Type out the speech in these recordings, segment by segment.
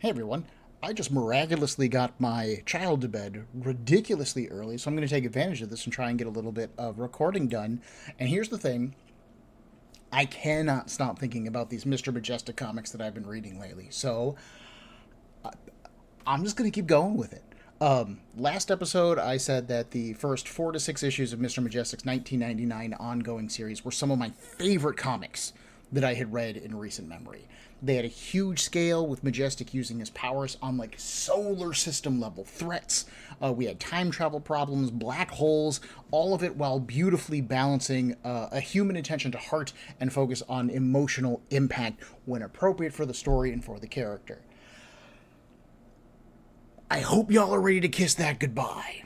Hey everyone, I just miraculously got my child to bed ridiculously early, so I'm going to take advantage of this and try and get a little bit of recording done. And here's the thing, I cannot stop thinking about these Mr. Majestic comics that I've been reading lately, so I'm just going to keep going with it. Last episode, I said that the first 4 to 6 issues of Mr. Majestic's 1999 ongoing series were some of my favorite comics that I had read in recent memory. They had a huge scale with Majestic using his powers on like solar system level threats. We had time travel problems, black holes, all of it while beautifully balancing a human attention to heart and focus on emotional impact when appropriate for the story and for the character. I hope y'all are ready to kiss that goodbye.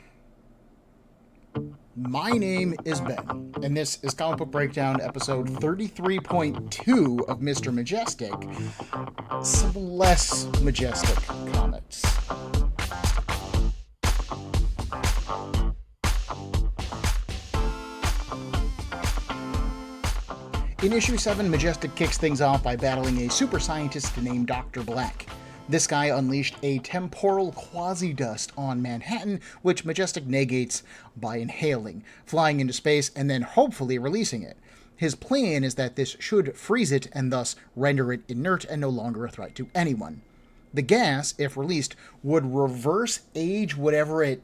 My name is Ben, and this is Comic Book Breakdown episode 33.2 of Mr. Majestic. Some less majestic comics. In issue 7, Majestic kicks things off by battling a super scientist named Dr. Black. This guy unleashed a temporal quasi-dust on Manhattan, which Majestic negates by inhaling, flying into space, and then hopefully releasing it. His plan is that this should freeze it and thus render it inert and no longer a threat to anyone. The gas, if released, would reverse age whatever it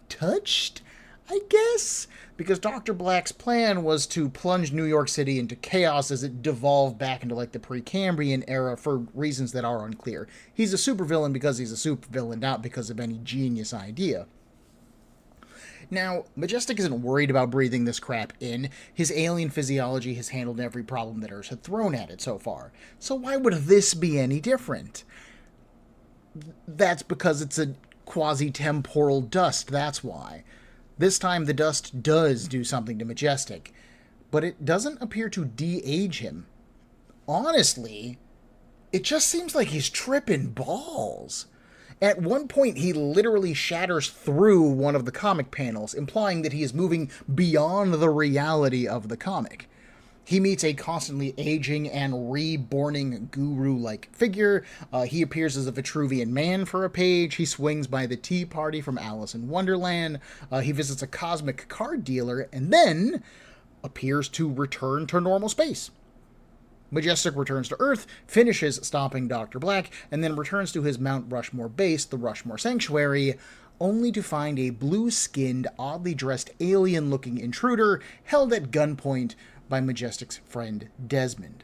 touched, I guess? Because Dr. Black's plan was to plunge New York City into chaos as it devolved back into like the Precambrian era for reasons that are unclear. He's a supervillain because he's a supervillain, not because of any genius idea. Now, Majestic isn't worried about breathing this crap in. His alien physiology has handled every problem that Earth had thrown at it so far. So why would this be any different? That's because it's a quasi-temporal dust, that's why. This time the dust does do something to Majestic, but it doesn't appear to de-age him. Honestly, it just seems like he's tripping balls. At one point, he literally shatters through one of the comic panels, implying that he is moving beyond the reality of the comic. He meets a constantly aging and reborning guru-like figure. He appears as a Vitruvian man for a page. He swings by the Tea Party from Alice in Wonderland. He visits a cosmic card dealer and then appears to return to normal space. Majestic returns to Earth, finishes stopping Dr. Black, and then returns to his Mount Rushmore base, the Rushmore Sanctuary, only to find a blue-skinned, oddly dressed alien-looking intruder held at gunpoint by Majestic's friend Desmond.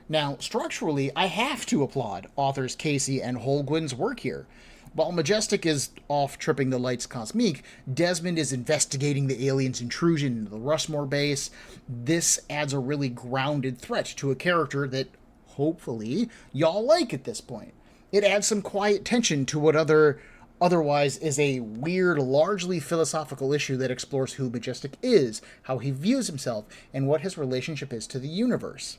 Now, structurally, I have to applaud authors Casey and Holguin's work here. While Majestic is off tripping the lights cosmique, Desmond is investigating the aliens' intrusion into the Rushmore base. This adds a really grounded threat to a character that, hopefully, y'all like at this point. It adds some quiet tension to what otherwise is a weird, largely philosophical issue that explores who Majestic is, how he views himself, and what his relationship is to the universe.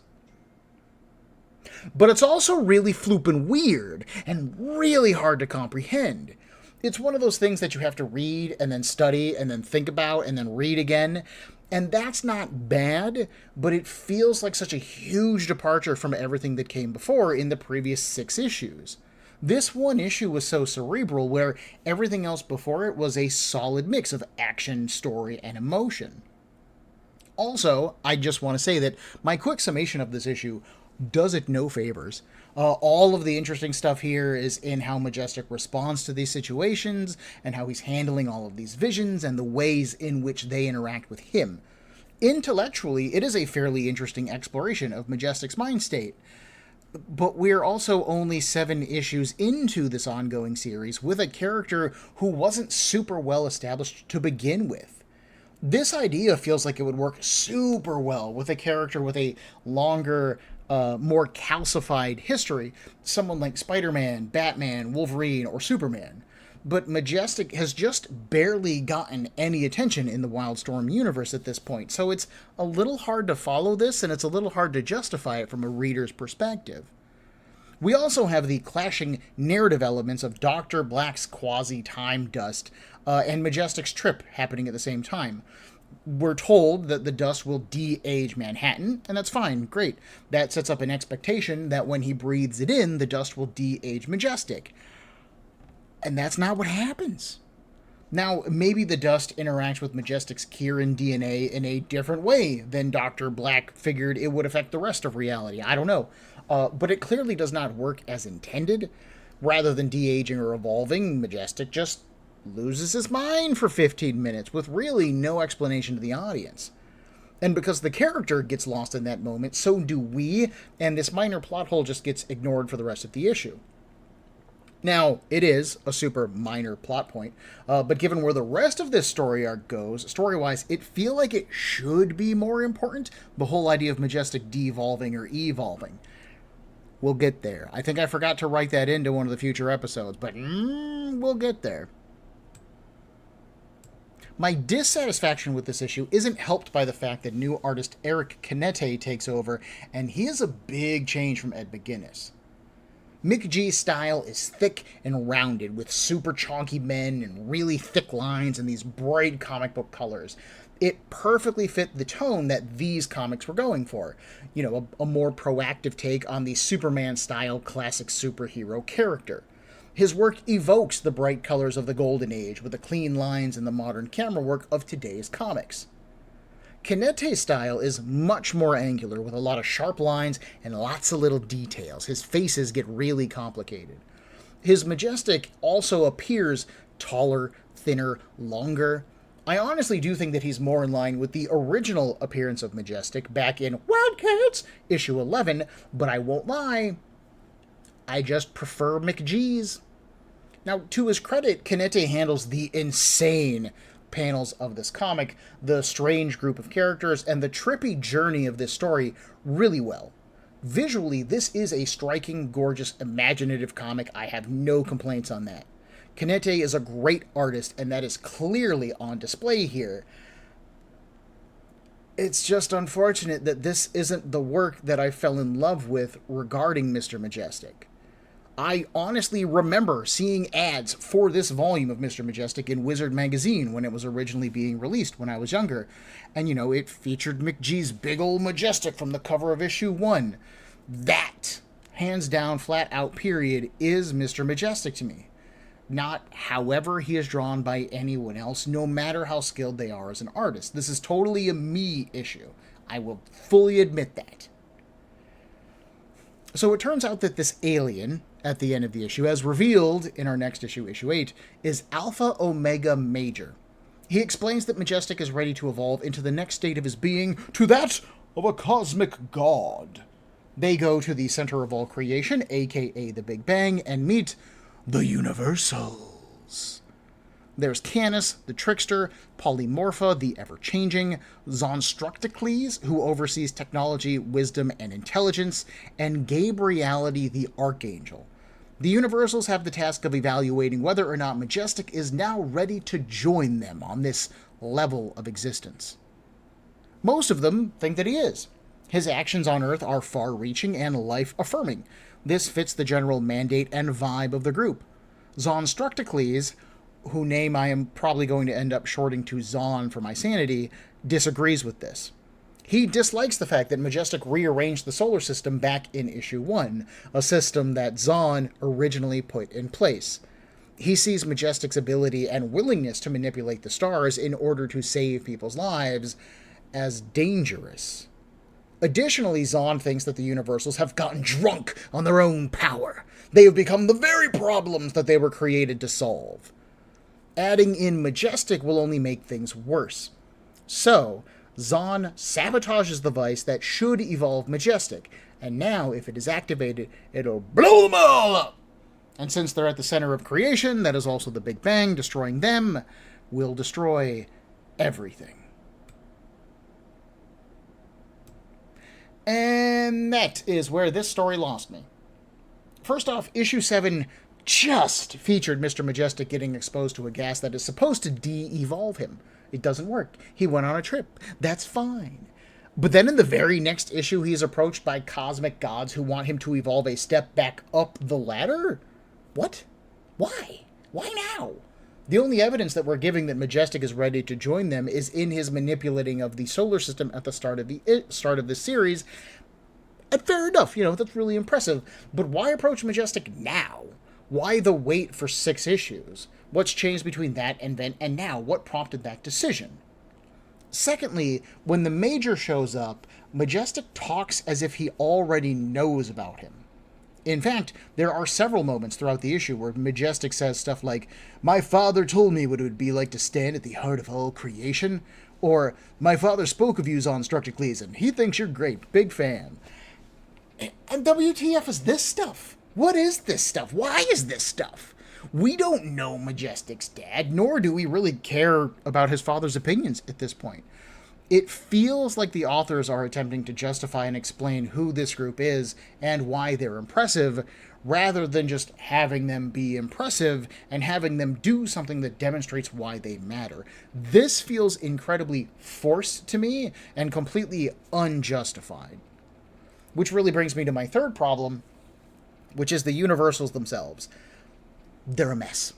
But it's also really floopin' weird and really hard to comprehend. It's one of those things that you have to read and then study and then think about and then read again. And that's not bad, but it feels like such a huge departure from everything that came before in the previous 6 issues. This one issue was so cerebral where everything else before it was a solid mix of action, story, and emotion. Also, I just want to say that my quick summation of this issue does it no favors. All of the interesting stuff here is in how Majestic responds to these situations and how he's handling all of these visions and the ways in which they interact with him. Intellectually, it is a fairly interesting exploration of Majestic's mind state. But we're also only 7 issues into this ongoing series with a character who wasn't super well established to begin with. This idea feels like it would work super well with a character with a longer, more calcified history, someone like Spider-Man, Batman, Wolverine, or Superman. But Majestic has just barely gotten any attention in the Wildstorm universe at this point, so it's a little hard to follow this, and it's a little hard to justify it from a reader's perspective. We also have the clashing narrative elements of Dr. Black's quasi-time dust and Majestic's trip happening at the same time. we're told that the dust will de-age Manhattan, and that's fine, great. That sets up an expectation that when he breathes it in, the dust will de-age Majestic. And that's not what happens. Now, maybe the dust interacts with Majestic's Kieran DNA in a different way than Dr. Black figured it would affect the rest of reality. I don't know. But it clearly does not work as intended. Rather than de-aging or evolving, Majestic just loses his mind for 15 minutes with really no explanation to the audience. And because the character gets lost in that moment, so do we, and this minor plot hole just gets ignored for the rest of the issue. Now, it is a super minor plot point, but given where the rest of this story arc goes, story-wise, it feels like it should be more important, the whole idea of Majestic devolving or evolving. We'll get there. I think I forgot to write that into one of the future episodes, but we'll get there. My dissatisfaction with this issue isn't helped by the fact that new artist Eric Canete takes over, and he is a big change from Ed McGuinness. Mick G's style is thick and rounded, with super chonky men and really thick lines and these bright comic book colors. It perfectly fit the tone that these comics were going for. You know, a more proactive take on the Superman-style classic superhero character. His work evokes the bright colors of the Golden Age with the clean lines and the modern camera work of today's comics. Canete's style is much more angular with a lot of sharp lines and lots of little details. His faces get really complicated. His Majestic also appears taller, thinner, longer. I honestly do think that he's more in line with the original appearance of Majestic back in Wildcats issue 11, but I won't lie, I just prefer McGee's. Now, to his credit, Canete handles the insane panels of this comic, the strange group of characters, and the trippy journey of this story really well. Visually, this is a striking, gorgeous, imaginative comic. I have no complaints on that. Canete is a great artist, and that is clearly on display here. It's just unfortunate that this isn't the work that I fell in love with regarding Mr. Majestic. I honestly remember seeing ads for this volume of Mr. Majestic in Wizard magazine when it was originally being released when I was younger. And, you know, it featured McGee's big old Majestic from the cover of issue 1. That, hands down, flat out, period, is Mr. Majestic to me. Not however he is drawn by anyone else, no matter how skilled they are as an artist. This is totally a me issue. I will fully admit that. So it turns out that this alien, at the end of the issue, as revealed in our next issue, issue 8, is Alpha Omega Major. He explains that Majestic is ready to evolve into the next state of his being, to that of a cosmic god. They go to the center of all creation, aka the Big Bang, and meet the Universals. There's Canis, the Trickster, Polymorpha, the Ever-Changing, Zonstructicles, who oversees technology, wisdom, and intelligence, and Gabriality, the Archangel. The Universals have the task of evaluating whether or not Majestic is now ready to join them on this level of existence. Most of them think that he is. His actions on Earth are far-reaching and life-affirming. This fits the general mandate and vibe of the group. Zonstructicles, whose name I am probably going to end up shorting to Zon for my sanity, disagrees with this. He dislikes the fact that Majestic rearranged the solar system back in issue 1, a system that Zon originally put in place. He sees Majestic's ability and willingness to manipulate the stars in order to save people's lives as dangerous. Additionally, Zon thinks that the Universals have gotten drunk on their own power. They have become the very problems that they were created to solve. Adding in Majestic will only make things worse. So, Zon sabotages the device that should evolve Majestic, and now, if it is activated, it'll blow them all up! And since they're at the center of creation, that is also the Big Bang, destroying them will destroy everything. And that is where this story lost me. First off, issue 7 just featured Mr. Majestic getting exposed to a gas that is supposed to de-evolve him. It doesn't work. He went on a trip. That's fine. But then in the very next issue, he's approached by cosmic gods who want him to evolve a step back up the ladder? What? Why? Why now? The only evidence that we're giving that Majestic is ready to join them is in his manipulating of the solar system at the start of this series. And fair enough, that's really impressive. But why approach Majestic now? Why the wait for 6 issues? What's changed between that and then and now? What prompted that decision? Secondly, when the Major shows up, Majestic talks as if he already knows about him. In fact, there are several moments throughout the issue where Majestic says stuff like, "My father told me what it would be like to stand at the heart of all creation," or "My father spoke of you, Zonstructicles, and he thinks you're great, big fan." And WTF is this stuff? What is this stuff? Why is this stuff? We don't know Majestic's dad, nor do we really care about his father's opinions at this point. It feels like the authors are attempting to justify and explain who this group is and why they're impressive, rather than just having them be impressive and having them do something that demonstrates why they matter. This feels incredibly forced to me and completely unjustified. Which really brings me to my third problem, which is the universals themselves. They're a mess.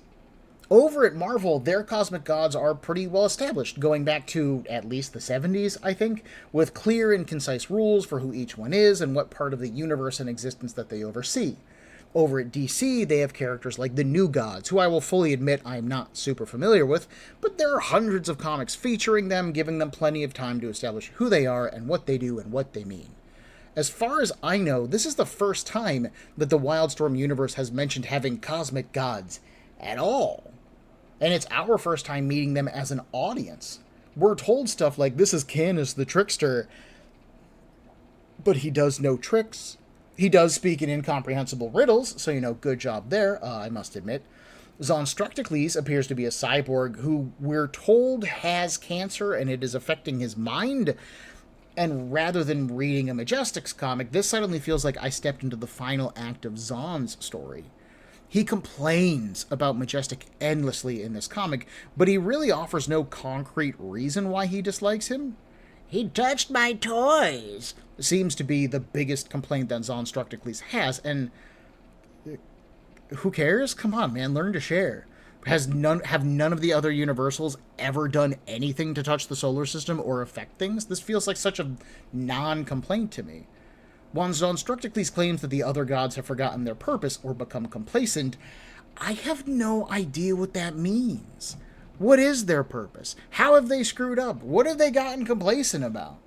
Over at Marvel, their cosmic gods are pretty well established, going back to at least the 70s, I think, with clear and concise rules for who each one is and what part of the universe and existence that they oversee. Over at DC, they have characters like the New Gods, who I will fully admit I'm not super familiar with, but there are hundreds of comics featuring them, giving them plenty of time to establish who they are and what they do and what they mean. As far as I know, this is the first time that the Wildstorm universe has mentioned having cosmic gods at all. And it's our first time meeting them as an audience. We're told stuff like, this is Canis the Trickster, but he does no tricks. He does speak in incomprehensible riddles, so, good job there, I must admit. Zonstructicles appears to be a cyborg who we're told has cancer and it is affecting his mind. And rather than reading a Majestic's comic, this suddenly feels like I stepped into the final act of Zon's story. He complains about Majestic endlessly in this comic, but he really offers no concrete reason why he dislikes him. "He touched my toys," seems to be the biggest complaint that Zonstructicles has, and who cares? Come on, man, learn to share. Have none of the other Universals ever done anything to touch the solar system or affect things? This feels like such a non-complaint to me. When Zonstructicles claims that the other gods have forgotten their purpose or become complacent, I have no idea what that means. What is their purpose? How have they screwed up? What have they gotten complacent about?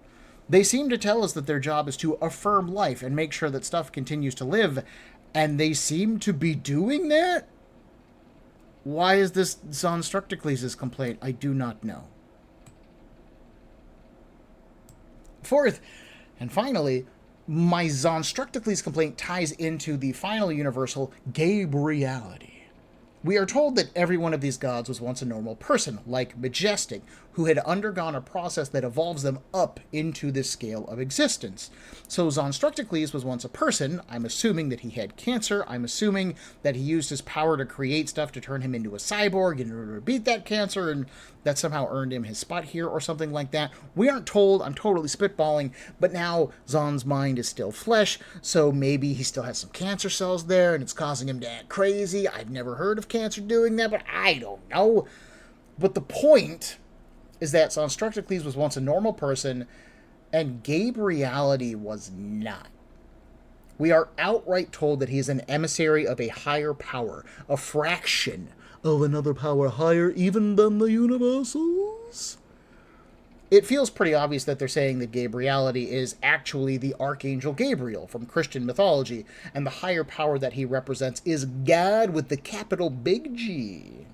They seem to tell us that their job is to affirm life and make sure that stuff continues to live, and they seem to be doing that? Why is this Zonstructicles' complaint? I do not know. Fourth, and finally, my Zonstructicles complaint ties into the final universal, Gabriality. We are told that every one of these gods was once a normal person, like Majestic, who had undergone a process that evolves them up into this scale of existence. So Zonstructicles was once a person. I'm assuming that he had cancer. I'm assuming that he used his power to create stuff to turn him into a cyborg in order to beat that cancer, and that somehow earned him his spot here or something like that. We aren't told. I'm totally spitballing, but now Zon's mind is still flesh, so maybe he still has some cancer cells there, and it's causing him to act crazy. I've never heard of cancer doing that, but I don't know. But the point is that Zonstructicles was once a normal person, and Gabriality was not. We are outright told that he is an emissary of a higher power, a fraction of another power higher even than the universals. It feels pretty obvious that they're saying that Gabriality is actually the Archangel Gabriel from Christian mythology, and the higher power that he represents is God with the capital Big G.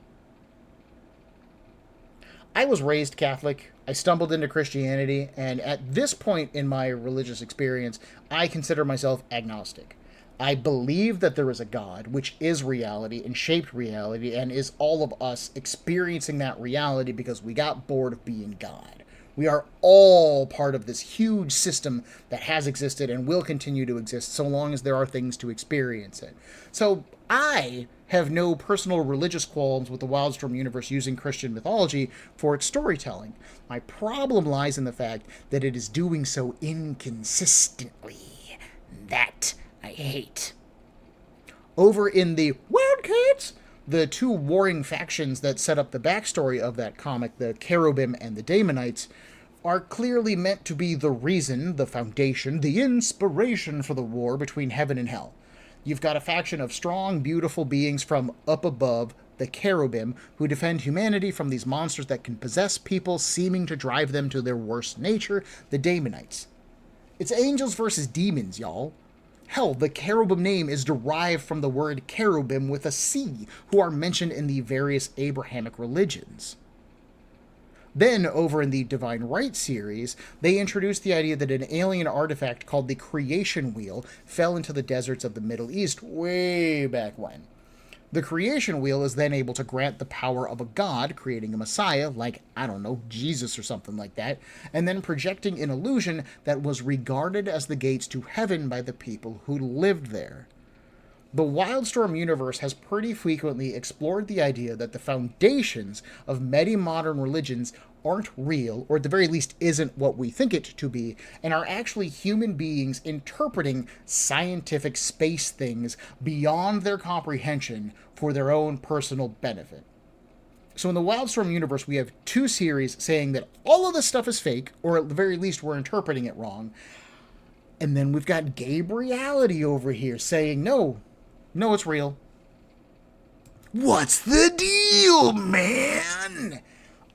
I was raised Catholic. I stumbled into Christianity, and at this point in my religious experience, I consider myself agnostic. I believe that there is a God, which is reality and shaped reality, and is all of us experiencing that reality because we got bored of being God. We are all part of this huge system that has existed and will continue to exist so long as there are things to experience it. So I have no personal religious qualms with the Wildstorm universe using Christian mythology for its storytelling. My problem lies in the fact that it is doing so inconsistently. That I hate. Over in the Wildcats, The two warring factions that set up the backstory of that comic, the Cherubim and the Daemonites, are clearly meant to be the reason, the foundation, the inspiration for the war between heaven and hell. You've got a faction of strong, beautiful beings from up above, the Cherubim, who defend humanity from these monsters that can possess people, seeming to drive them to their worst nature, the Daemonites. It's angels versus demons, y'all. Hell, the Cherubim name is derived from the word cherubim with a C, who are mentioned in the various Abrahamic religions. Then, over in the Divine Right series, they introduced the idea that an alien artifact called the Creation Wheel fell into the deserts of the Middle East way back when. The Creation Wheel is then able to grant the power of a god, creating a messiah, like, I don't know, Jesus or something like that, and then projecting an illusion that was regarded as the gates to heaven by the people who lived there. The Wildstorm universe has pretty frequently explored the idea that the foundations of many modern religions aren't real, or at the very least isn't what we think it to be, and are actually human beings interpreting scientific space things beyond their comprehension for their own personal benefit. So in the Wildstorm universe, we have two series saying that all of this stuff is fake, or at the very least we're interpreting it wrong. And then we've got Gabriality over here saying, no, it's real. What's the deal, man?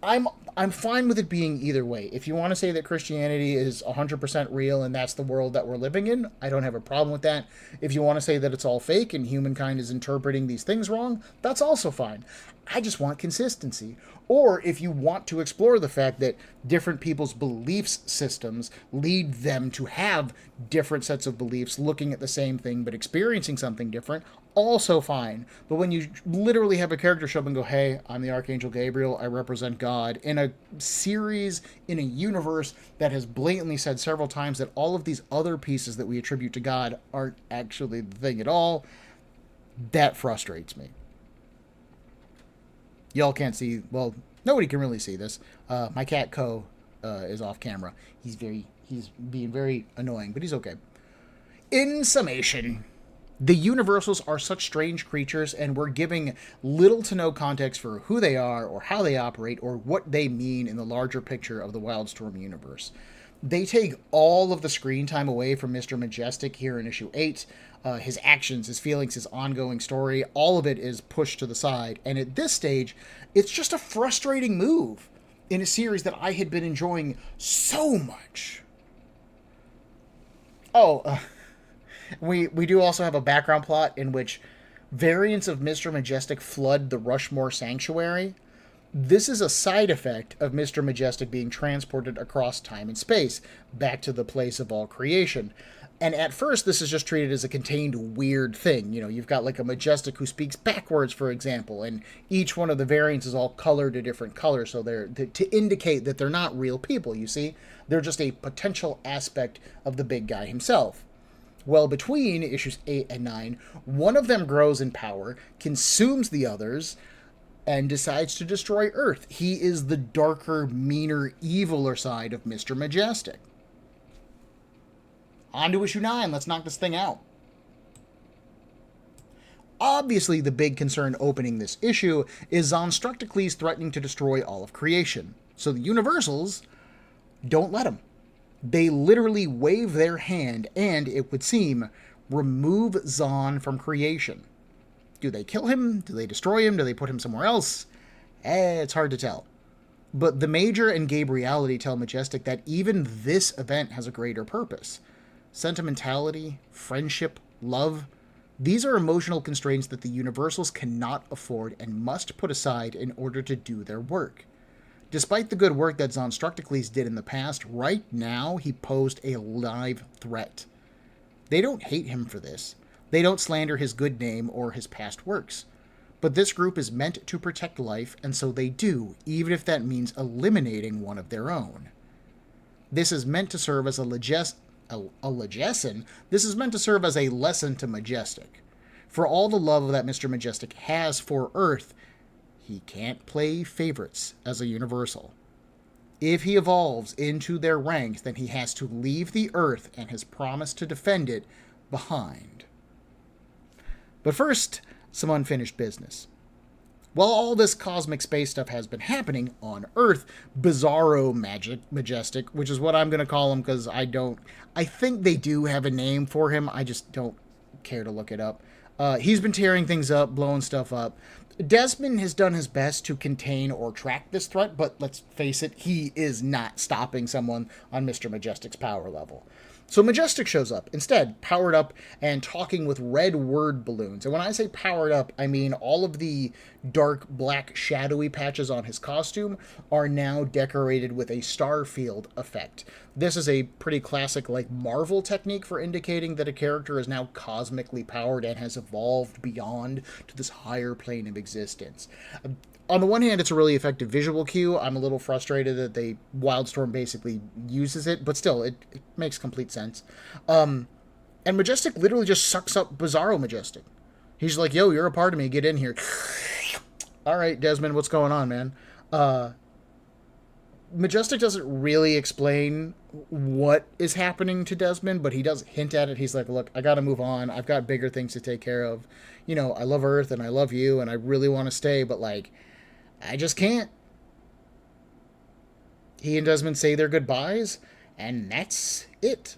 I'm fine with it being either way. If you want to say that Christianity is 100% real and that's the world that we're living in, I don't have a problem with that. If you want to say that it's all fake and humankind is interpreting these things wrong, that's also fine. I just want consistency. Or if you want to explore the fact that different people's belief systems lead them to have different sets of beliefs, looking at the same thing but experiencing something different, also fine. But when you literally have a character show up and go, hey, I'm the Archangel Gabriel, I represent God, in a series, in a universe that has blatantly said several times that all of these other pieces that we attribute to God aren't actually the thing at all, that frustrates me. Y'all can't see, well, nobody can really see this. My cat Co is off camera. He's being very annoying, but he's okay. In summation, the Universals are such strange creatures, and we're giving little to no context for who they are, or how they operate, or what they mean in the larger picture of the Wildstorm universe. They take all of the screen time away from Mr. Majestic here in issue 8. His actions, his feelings, his ongoing story, all of it is pushed to the side. And at this stage, it's just a frustrating move in a series that I had been enjoying so much. We do also have a background plot in which variants of Mr. Majestic flood the Rushmore Sanctuary. This is a side effect of Mr. Majestic being transported across time and space, back to the place of all creation. And at first, this is just treated as a contained weird thing. You know, you've got like a Majestic who speaks backwards, for example, and each one of the variants is all colored a different color, so they're to indicate that they're not real people, you see? They're just a potential aspect of the big guy himself. Well, between issues 8 and 9, one of them grows in power, consumes the others, and decides to destroy Earth. He is the darker, meaner, eviler side of Mr. Majestic. On to issue 9. Let's knock this thing out. Obviously, the big concern opening this issue is Zonstructicles threatening to destroy all of creation. So the Universals don't let him. They literally wave their hand and, it would seem, remove Zon from creation. Do they kill him? Do they destroy him? Do they put him somewhere else? It's hard to tell. But the Major and Gabriality tell Majestic that even this event has a greater purpose. Sentimentality, friendship, love, these are emotional constraints that the Universals cannot afford and must put aside in order to do their work. Despite the good work that Zonstructicles did in the past, right now he posed a live threat. They don't hate him for this. They don't slander his good name or his past works. But this group is meant to protect life, and so they do, even if that means eliminating one of their own. This is meant to serve as a lesson. This is meant to serve as a lesson to Majestic. For all the love that Mr. Majestic has for Earth, he can't play favorites as a Universal. If he evolves into their ranks, then he has to leave the Earth and his promise to defend it behind. But first, some unfinished business. While all this cosmic space stuff has been happening on Earth, Bizarro Majestic, which is what I'm going to call him because I think they do have a name for him. I just don't care to look it up. He's been tearing things up, blowing stuff up. Desmond has done his best to contain or track this threat, but let's face it, he is not stopping someone on Mr. Majestic's power level. So Majestic shows up, instead, powered up and talking with red word balloons. And when I say powered up, I mean all of the dark, black, shadowy patches on his costume are now decorated with a star field effect. This is a pretty classic, like, Marvel technique for indicating that a character is now cosmically powered and has evolved beyond to this higher plane of existence. On the one hand, it's a really effective visual cue. I'm a little frustrated that Wildstorm basically uses it, but still, it makes complete sense. And Majestic literally just sucks up Bizarro Majestic. He's like, yo, you're a part of me, get in here. All right, Desmond, what's going on, man? Majestic doesn't really explain what is happening to Desmond, but he does hint at it. He's like, look, I gotta move on. I've got bigger things to take care of. You know, I love Earth and I love you and I really want to stay, but, like, I just can't. He and Desmond say their goodbyes, and that's it.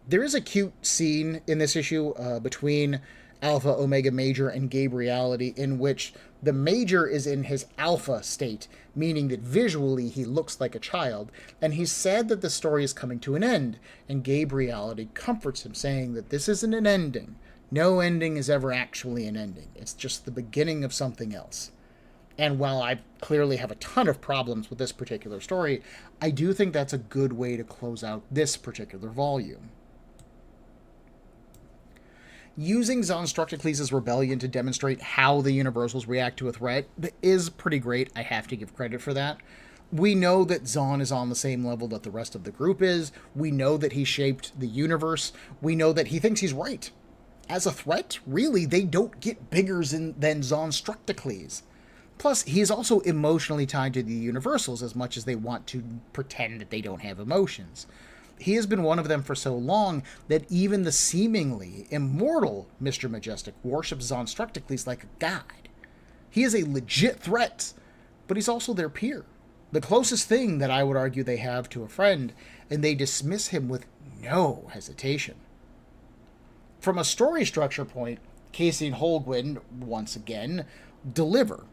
There is a cute scene in this issue between Alpha, Omega Major, and Gabriality in which the Major is in his alpha state, meaning that visually he looks like a child, and he's sad that the story is coming to an end, and Gabriality comforts him, saying that this isn't an ending. No ending is ever actually an ending. It's just the beginning of something else. And while I clearly have a ton of problems with this particular story, I do think that's a good way to close out this particular volume. Using Zon Structicles' rebellion to demonstrate how the Universals react to a threat is pretty great. I have to give credit for that. We know that Zon is on the same level that the rest of the group is. We know that he shaped the universe. We know that he thinks he's right. As a threat, really, they don't get bigger than Zon Structicles. Plus, he is also emotionally tied to the Universals as much as they want to pretend that they don't have emotions. He has been one of them for so long that even the seemingly immortal Mr. Majestic worships Zon Structicles like a god. He is a legit threat, but he's also their peer. The closest thing that I would argue they have to a friend, and they dismiss him with no hesitation. From a story structure point, Casey and Holguin, once again, deliver.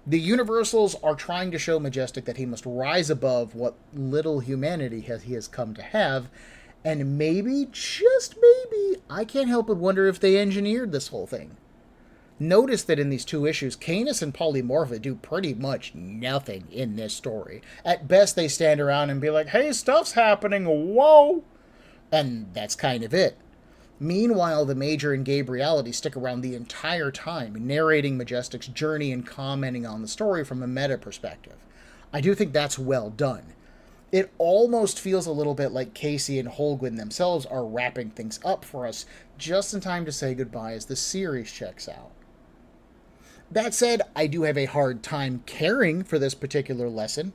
The Universals are trying to show Majestic that he must rise above what little humanity he has come to have, and maybe, just maybe, I can't help but wonder if they engineered this whole thing. Notice that in these two issues, Canis and Polymorpha do pretty much nothing in this story. At best, they stand around and be like, hey, stuff's happening, whoa! And that's kind of it. Meanwhile, the Major and Gabriality stick around the entire time, narrating Majestic's journey and commenting on the story from a meta perspective. I do think that's well done. It almost feels a little bit like Casey and Holguin themselves are wrapping things up for us just in time to say goodbye as the series checks out. That said, I do have a hard time caring for this particular lesson.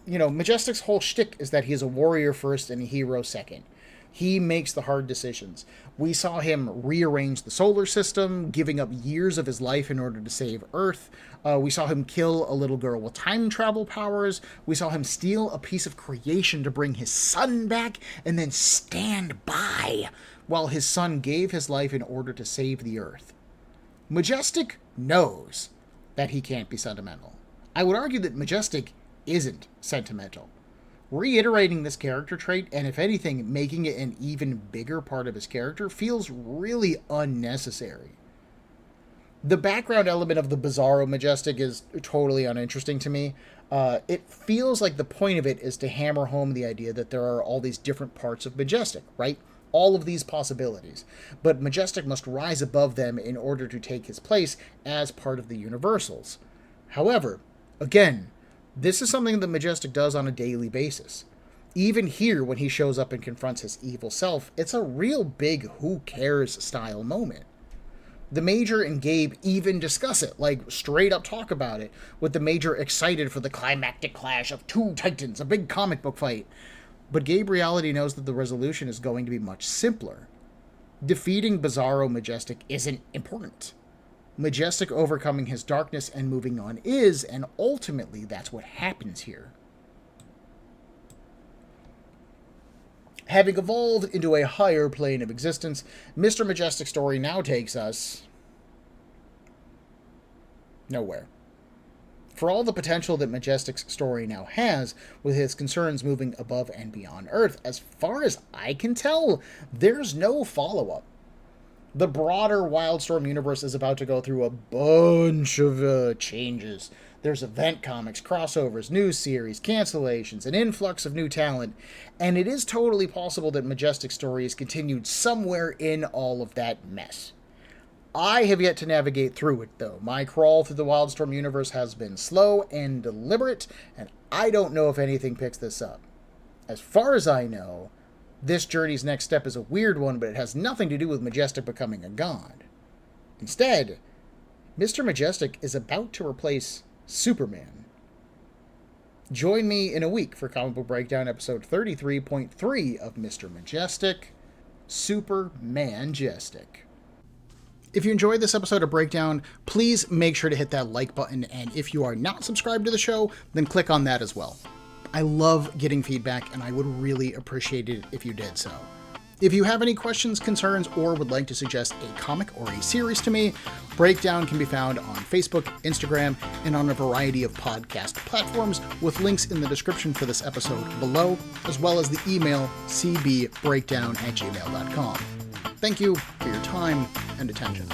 You know, Majestic's whole shtick is that he is a warrior first and a hero second. He makes the hard decisions. We saw him rearrange the solar system, giving up years of his life in order to save Earth. We saw him kill a little girl with time travel powers. We saw him steal a piece of creation to bring his son back and then stand by while his son gave his life in order to save the Earth. Majestic knows that he can't be sentimental. I would argue that Majestic isn't sentimental. Reiterating this character trait, and if anything, making it an even bigger part of his character, feels really unnecessary. The background element of the Bizarro Majestic is totally uninteresting to me. It feels like the point of it is to hammer home the idea that there are all these different parts of Majestic, right? All of these possibilities. But Majestic must rise above them in order to take his place as part of the Universals. However, again, this is something that Majestic does on a daily basis. Even here, when he shows up and confronts his evil self, it's a real big who cares style moment. The Major and Gabe even discuss it, like straight up talk about it, with the Major excited for the climactic clash of two titans, a big comic book fight. But Gabriality knows that the resolution is going to be much simpler. Defeating Bizarro Majestic isn't important. Majestic overcoming his darkness and moving on is, and ultimately that's what happens here. Having evolved into a higher plane of existence, Mr. Majestic's story now takes us nowhere. For all the potential that Majestic's story now has, with his concerns moving above and beyond Earth, as far as I can tell, there's no follow-up. The broader Wildstorm universe is about to go through a bunch of changes. There's event comics, crossovers, news series, cancellations, an influx of new talent, and it is totally possible that Majestic's story is continued somewhere in all of that mess. I have yet to navigate through it, though. My crawl through the Wildstorm universe has been slow and deliberate, and I don't know if anything picks this up. As far as I know, this journey's next step is a weird one, but it has nothing to do with Majestic becoming a god. Instead, Mr. Majestic is about to replace Superman. Join me in a week for Comic Book Breakdown episode 33.3 of Mr. Majestic, Superman-Jestic. If you enjoyed this episode of Breakdown, please make sure to hit that like button, and if you are not subscribed to the show, then click on that as well. I love getting feedback, and I would really appreciate it if you did so. If you have any questions, concerns, or would like to suggest a comic or a series to me, Breakdown can be found on Facebook, Instagram, and on a variety of podcast platforms, with links in the description for this episode below, as well as the email cbbreakdown@gmail.com. Thank you for your time and attention.